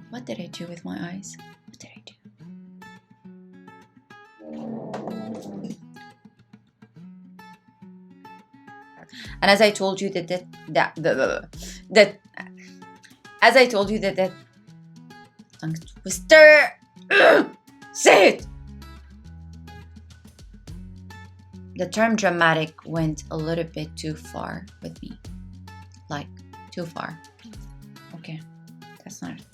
What did I do with my eyes? What did I do? And as I told you as I told you that tongue twister. Say it. The term dramatic went a little bit too far with me. Like, too far. Okay, that's not good.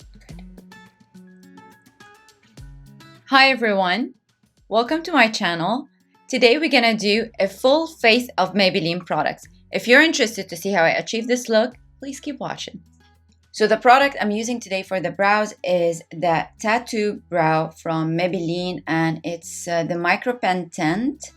Hi everyone, welcome to my channel. Today we're gonna do a full face of Maybelline products. If you're interested to see how I achieve this look, please keep watching. So the product I'm using today for the brows is the Tattoo Brow from Maybelline, and it's the Micro Pen Tint.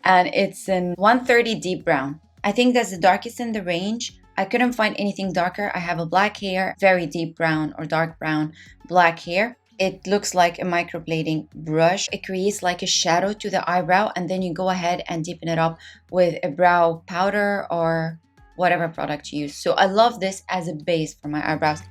And it's in 130 deep brown. I think that's the darkest in the range. I couldn't find anything darker. I have a black hair, very deep brown or dark brown black hair. It looks like a microblading brush. It creates like a shadow to the eyebrow, and then you go ahead and deepen it up with a brow powder or whatever product you use. So I love this as a base for my eyebrows.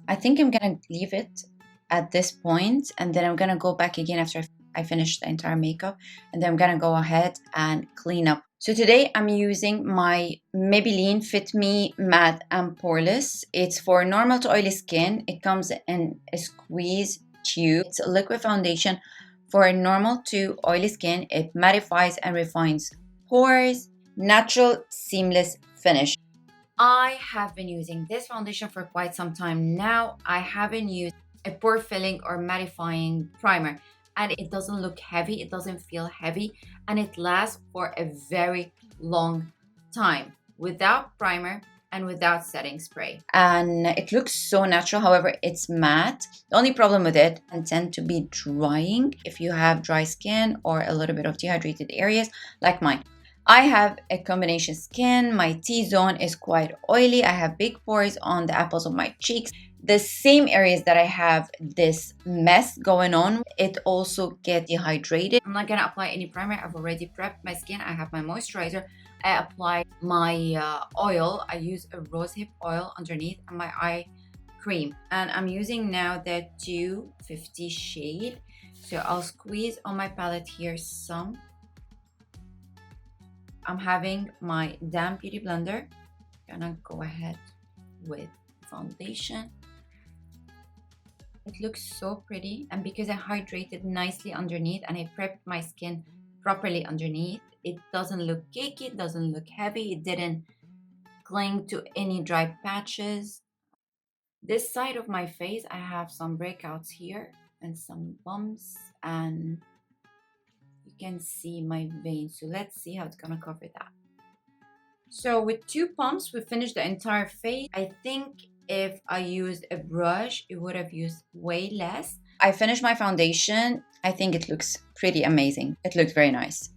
I think I'm gonna leave it at this point, and then I'm gonna go back again after I finish the entire makeup, and then I'm gonna go ahead and clean up. So today I'm using my Maybelline Fit Me Matte and Poreless. It's for normal to oily skin. It comes in a squeeze tube. It's a liquid foundation for normal to oily skin. It mattifies and refines pores. Natural, seamless finish. I have been using this foundation for quite some time now. I haven't used a pore filling or mattifying primer, and it doesn't look heavy, it doesn't feel heavy, and it lasts for a very long time without primer and without setting spray. And it looks so natural. However, it's matte. The only problem with it can tend to be drying if you have dry skin or a little bit of dehydrated areas like mine. I have a combination skin. My T-zone is quite oily. I have big pores on the apples of my cheeks. The same areas that I have this mess going on, it also gets dehydrated. I'm not gonna apply any primer. I've already prepped my skin. I have my moisturizer. I apply my oil. I use a rosehip oil underneath and my eye cream. And I'm using now the 250 shade. So I'll squeeze on my palette here some. I'm having my damp beauty blender. Gonna go ahead with foundation. It looks so pretty, and because I hydrated nicely underneath and I prepped my skin properly underneath, it doesn't look cakey, it doesn't look heavy, it didn't cling to any dry patches. This side of my face, I have some breakouts here and some bumps, and you can see my veins. So let's see how it's gonna cover that. So with 2 pumps, we finished the entire face. I think if I used a brush, it would have used way less. I finished my foundation. I think it looks pretty amazing. It looks very nice.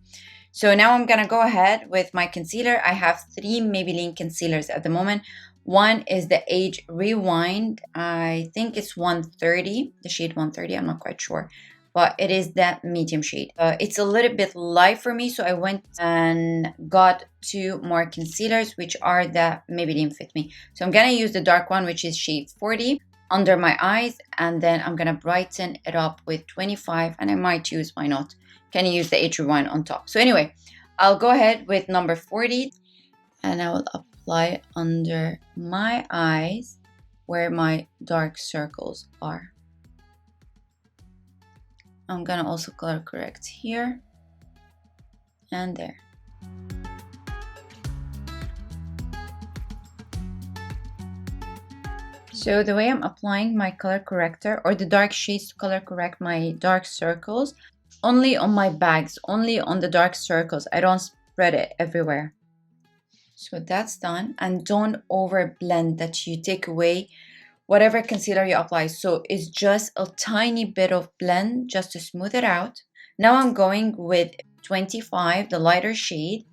So now I'm gonna go ahead with my concealer. I have 3 Maybelline concealers at the moment. One is the Age Rewind. I think it's 130, the shade 130, I'm not quite sure. But it is that medium shade. It's a little bit light for me, so I went and got 2 more concealers, which are the Maybelline Fit Me. So I'm gonna use the dark one, which is shade 40, under my eyes, and then I'm gonna brighten it up with 25, and I might use, why not? Can you use the Age Rewind on top? So anyway, I'll go ahead with number 40, and I will apply under my eyes where my dark circles are. I'm gonna also color correct here and there. So the way I'm applying my color corrector or the dark shades to color correct my dark circles, only on my bags, only on the dark circles. I don't spread it everywhere. So that's done, and don't over blend that you take away whatever concealer you apply. So it's just a tiny bit of blend just to smooth it out. Now I'm going with 25, the lighter shade,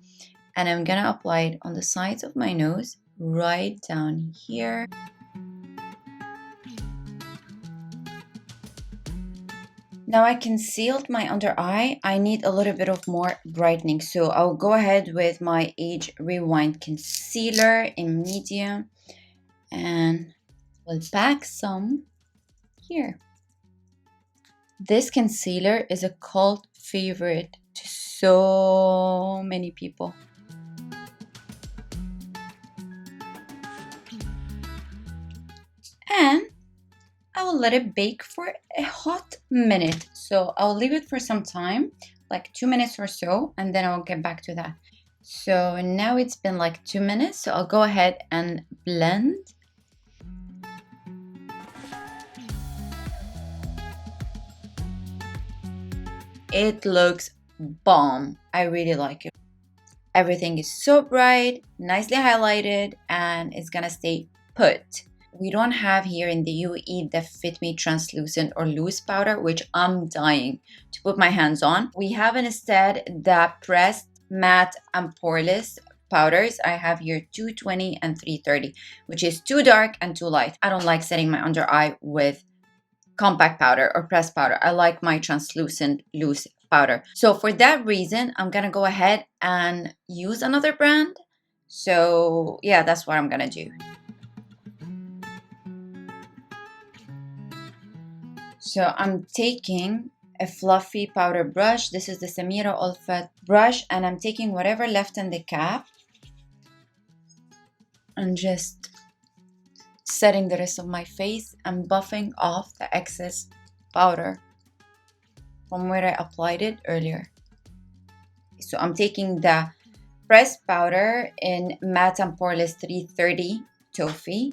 and I'm gonna apply it on the sides of my nose, right down here. Now I concealed my under eye. I need a little bit of more brightening. So I'll go ahead with my Age Rewind Concealer in medium. And we'll pack some here. This concealer is a cult favorite to so many people. And I will let it bake for a hot minute. So I'll leave it for some time, like 2 minutes or so, and then I'll get back to that. So now it's been like 2 minutes, so I'll go ahead and blend. It looks bomb. I really like it. Everything is so bright, nicely highlighted, and it's gonna stay put. We don't have here in the UAE the Fit Me translucent or loose powder, which I'm dying to put my hands on. We have instead the pressed matte and poreless powders. I have here 220 and 330, which is too dark and too light. I don't like setting my under eye with compact powder or pressed powder. I like my translucent loose powder. So for that reason, I'm gonna go ahead and use another brand. So yeah, that's what I'm gonna do. So I'm taking a fluffy powder brush. This is the Samira Olfat brush, and I'm taking whatever left in the cap and just setting the rest of my face and buffing off the excess powder from where I applied it earlier. So I'm taking the pressed powder in Matte and Poreless 330 Toffee.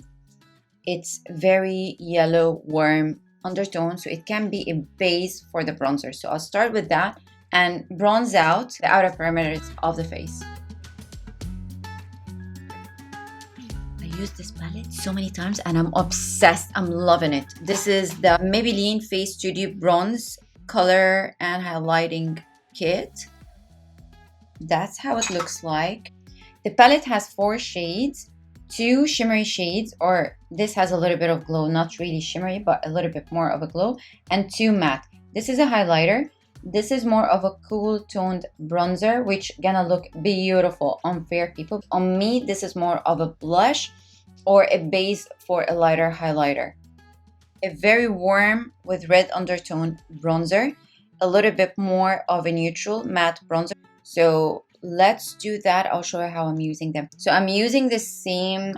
It's very yellow, warm undertone, so it can be a base for the bronzer. So I'll start with that and bronze out the outer perimeters of the face. I used this palette so many times and I'm obsessed. I'm loving it. This is the Maybelline Face Studio Bronze Color and Highlighting Kit. That's how it looks like. The palette has 4 shades. 2 shimmery shades, or this has a little bit of glow, not really shimmery, but a little bit more of a glow, and 2 matte. This is a highlighter. This is more of a cool toned bronzer, which gonna look beautiful on fair people. On me, this is more of a blush or a base for a lighter highlighter. A very warm with red undertone bronzer, a little bit more of a neutral matte bronzer. So let's do that. I'll show you how I'm using them. So I'm using the same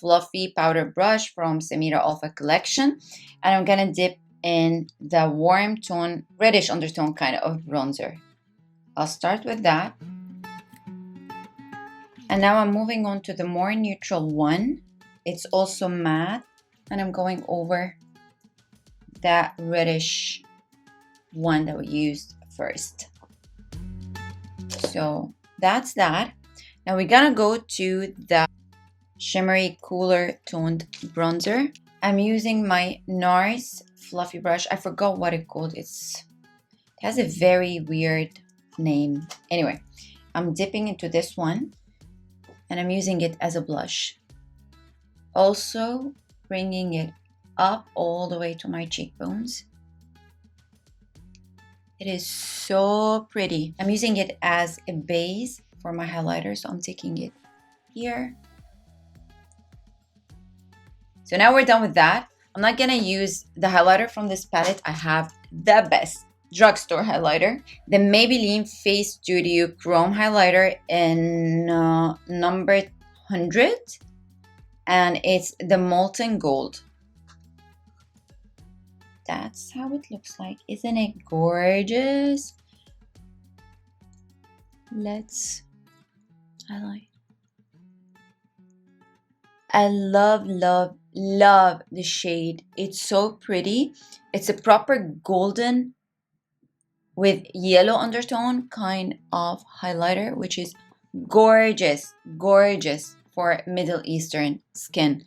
fluffy powder brush from Samira Olfat collection, and I'm gonna dip in the warm tone, reddish undertone kind of bronzer. I'll start with that. And now I'm moving on to the more neutral one. It's also matte, and I'm going over that reddish one that we used first. So that's that. Now we're gonna go to the shimmery cooler toned bronzer. I'm using my NARS fluffy brush. I forgot what it's called. It has a very weird name. Anyway, I'm dipping into this one and I'm using it as a blush. Also bringing it up all the way to my cheekbones. It is so pretty. I'm using it as a base for my highlighter, so I'm taking it here. So now we're done with that. I'm not gonna use the highlighter from this palette. I have the best drugstore highlighter, the Maybelline Face Studio Chrome highlighter in number 100, and it's the Molten Gold. That's how it looks like. Isn't it gorgeous? Let's highlight. I love, love, love the shade. It's so pretty. It's a proper golden with yellow undertone kind of highlighter, which is gorgeous, gorgeous for Middle Eastern skin.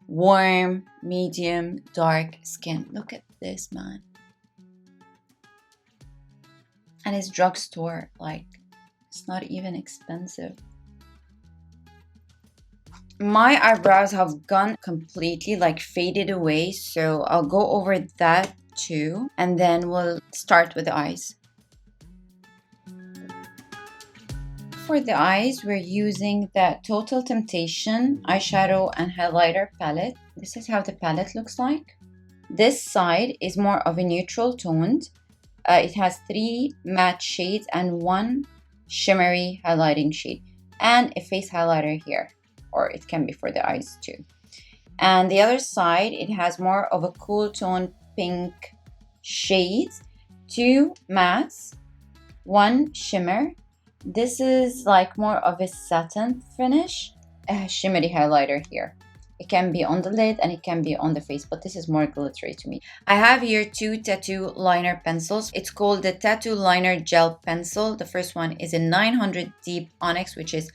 Warm, medium, dark skin. Look at this, man. And it's drugstore, like, it's not even expensive. My eyebrows have gone completely, like, faded away, so I'll go over that 2, and then we'll start with the eyes. For the eyes, we're using the Total Temptation eyeshadow and highlighter palette. This is how the palette looks like. This side is more of a neutral toned. It has 3 matte shades and 1 shimmery highlighting shade, and a face highlighter here, or it can be for the eyes too. And the other side, it has more of a cool tone pink shades, 2 mattes, 1 shimmer. This is like more of a satin finish, a shimmery highlighter here. It can be on the lid and it can be on the face, but this is more glittery to me. I have here 2 tattoo liner pencils. It's called the Tattoo Liner Gel Pencil. The first one is a 900 Deep Onyx, which is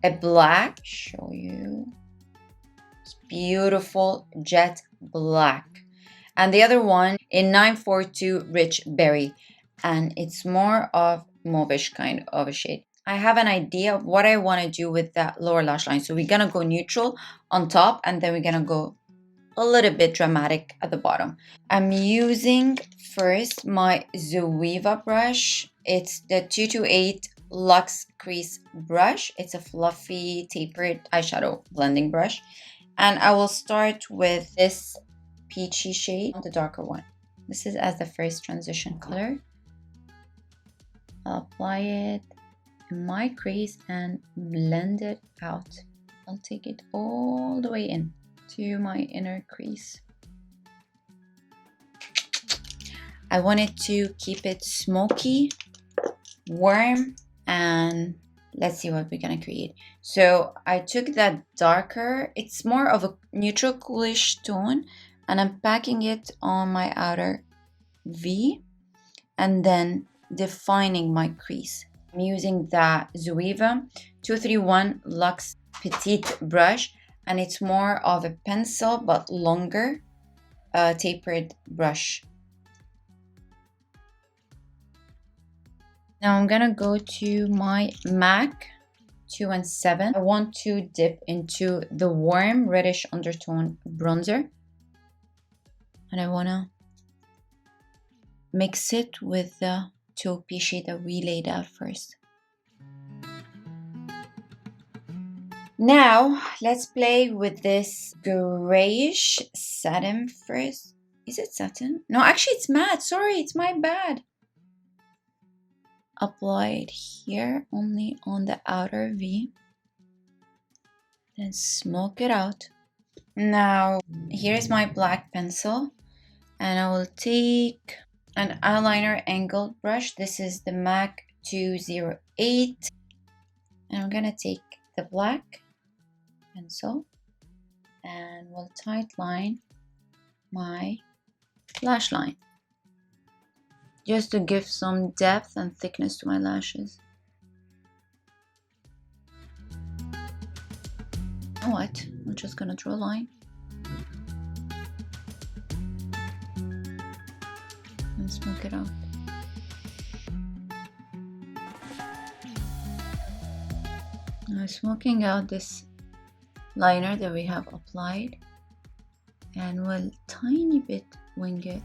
a black. Show you. It's beautiful jet black. And the other one in 942 Rich Berry, and it's more of mauve-ish kind of a shade. I have an idea of what I want to do with that lower lash line. So we're going to go neutral on top, and then we're going to go a little bit dramatic at the bottom. I'm using first my Zoeva brush. It's the 228 Luxe Crease brush. It's a fluffy tapered eyeshadow blending brush. And I will start with this peachy shade, the darker one. This is as the first transition color. I'll apply it in my crease and blend it out. I'll take it all the way in to my inner crease. I wanted to keep it smoky, warm, and let's see what we're gonna create. So I took that darker, it's more of a neutral coolish tone, and I'm packing it on my outer V and then defining my crease. I'm using the Zoeva 231 Luxe Petite brush, and it's more of a pencil but longer tapered brush. Now I'm gonna go to my MAC 217. I want to dip into the warm reddish undertone bronzer, and I wanna mix it with the taupey shade that we laid out first. Now let's play with this grayish satin first. Is it satin? No, actually it's matte. Sorry, it's my bad. Apply it here only on the outer V. Then smoke it out. Now here's my black pencil, and I will take an eyeliner angled brush. This is the MAC 208, and I'm gonna take the black pencil and we'll tight line my lash line just to give some depth and thickness to my lashes. You know what? I'm just gonna draw a line and smoke it out. Now smoking out this liner that we have applied, and we'll tiny bit wing it.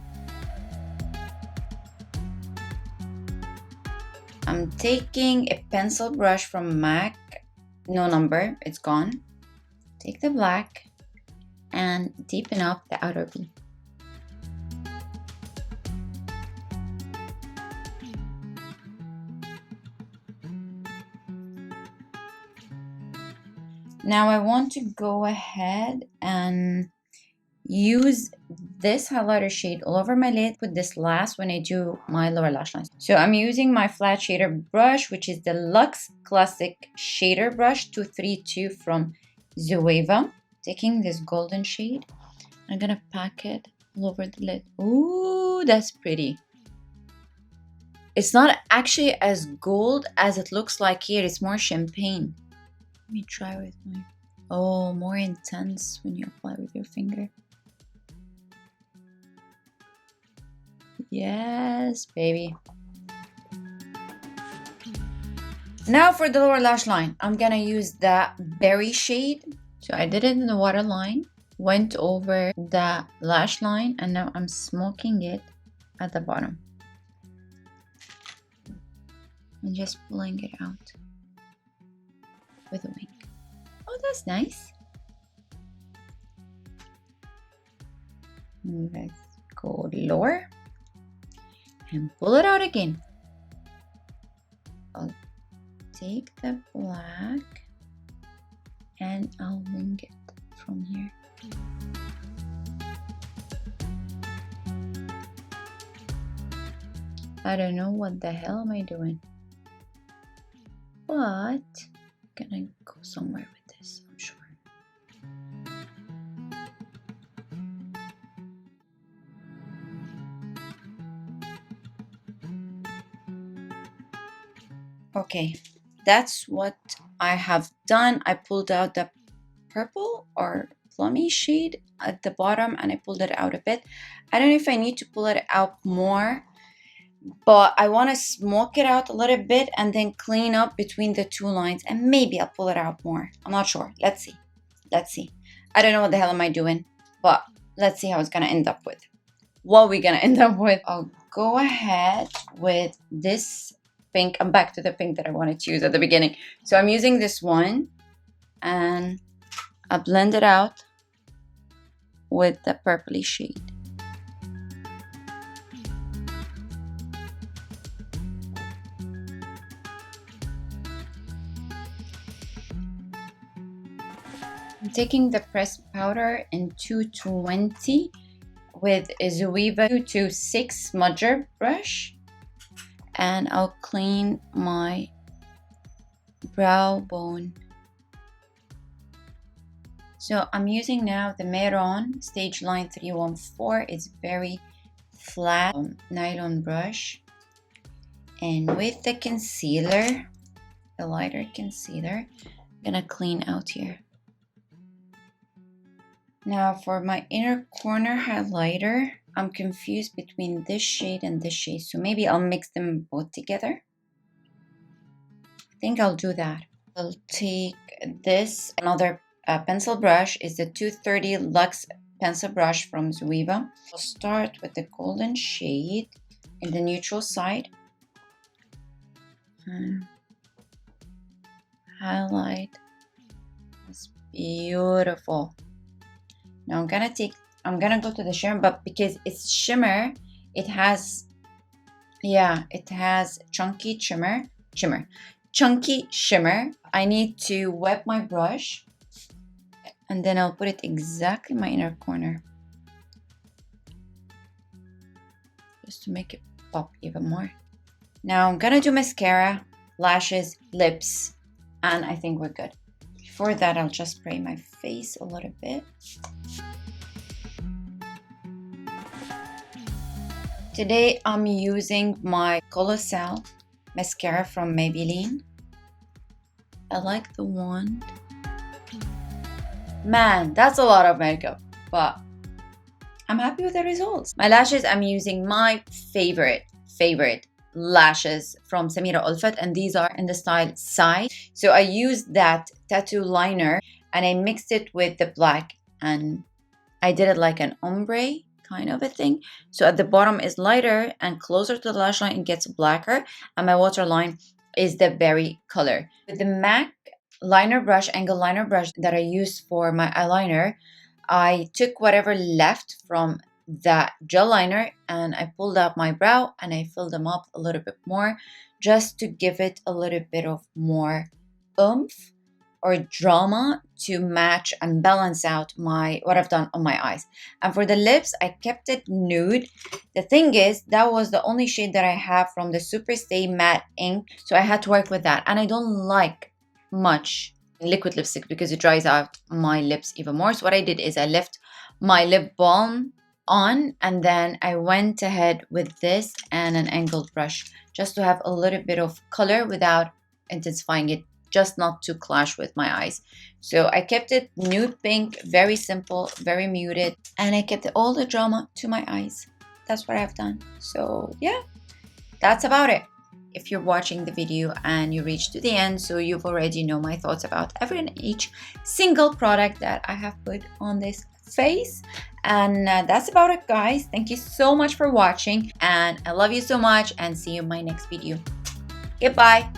I'm taking a pencil brush from MAC, no number, it's gone. Take the black and deepen up the outer V. Now I want to go ahead and use this highlighter shade all over my lid. Put this last when I do my lower lash lines. So I'm using my flat shader brush, which is the Luxe Classic Shader Brush 232 from Zoeva. Taking this golden shade, I'm gonna pack it all over the lid. Ooh, that's pretty. It's not actually as gold as it looks like here. It's more champagne. Let me try with my... Oh, more intense when you apply with your finger. Yes, baby. Now for the lower lash line, I'm gonna use the berry shade. So I did it in the waterline, went over the lash line, and now I'm smoking it at the bottom. And just pulling it out with a wing. Oh, that's nice. Let's go lower and pull it out again. I'll take the black and I'll wing it from here. I don't know what the hell am I doing, but I'm gonna go somewhere with this, I'm sure. Okay, that's what I have done. I pulled out the purple or plummy shade at the bottom and I pulled it out a bit. I don't know if I need to pull it out more, but I want to smoke it out a little bit and then clean up between the two lines, and maybe I'll pull it out more. I'm not sure. Let's see. Let's see. I don't know what the hell am I doing, but let's see how it's gonna end up with. What we're gonna end up with. I'll go ahead with this pink. I'm back to the pink that I wanted to use at the beginning. So I'm using this one and I blend it out with the purpley shade. I'm taking the pressed powder in 220 with a Zoeva 226 smudger brush, and I'll clean my brow bone. So I'm using now the Mehron Stogeline 314. It's very flat nylon brush, and with the concealer, the lighter concealer, I'm gonna clean out here. Now for my inner corner highlighter, I'm confused between this shade and this shade, so maybe I'll mix them both together. I think I'll do that. I'll take this, another pencil brush is the 230 Luxe pencil brush from Zoeva. I'll start with the golden shade in the neutral side. Highlight. It's beautiful. Now I'm gonna go to the shimmer, but because it's shimmer, it has chunky shimmer. I need to wet my brush and then I'll put it exactly in my inner corner, just to make it pop even more. Now I'm gonna do mascara, lashes, lips, and I think we're good. Before that, I'll just spray my face a little bit. Today, I'm using my Colossal mascara from Maybelline. I like the wand. Man, that's a lot of makeup, but I'm happy with the results. My lashes, I'm using my favorite lashes from Samira Olfat, and these are in the style Side. So I used that tattoo liner and I mixed it with the black and I did it like an ombre kind of a thing. So at the bottom is lighter and closer to the lash line it gets blacker, and my waterline is the berry color. With the MAC liner brush, angle liner brush that I used for my eyeliner, I took whatever left from that gel liner and I pulled out my brow and I filled them up a little bit more, just to give it a little bit of more oomph or drama to match and balance out what I've done on my eyes. And for the lips, I kept it nude. The thing is, that was the only shade that I have from the Superstay matte ink, so I had to work with that, and I don't like much liquid lipstick because it dries out my lips even more. So what I did is I left my lip balm on and then I went ahead with this and an angled brush just to have a little bit of color without intensifying it, just not to clash with my eyes. So I kept it nude pink, very simple, very muted, and I kept all the drama to my eyes. That's what I've done. So yeah, that's about it. If you're watching the video and you reached to the end, so you've already know my thoughts about every and each single product that I have put on this face. And that's about it, guys. Thank you so much for watching, and I love you so much, and see you in my next video. Goodbye.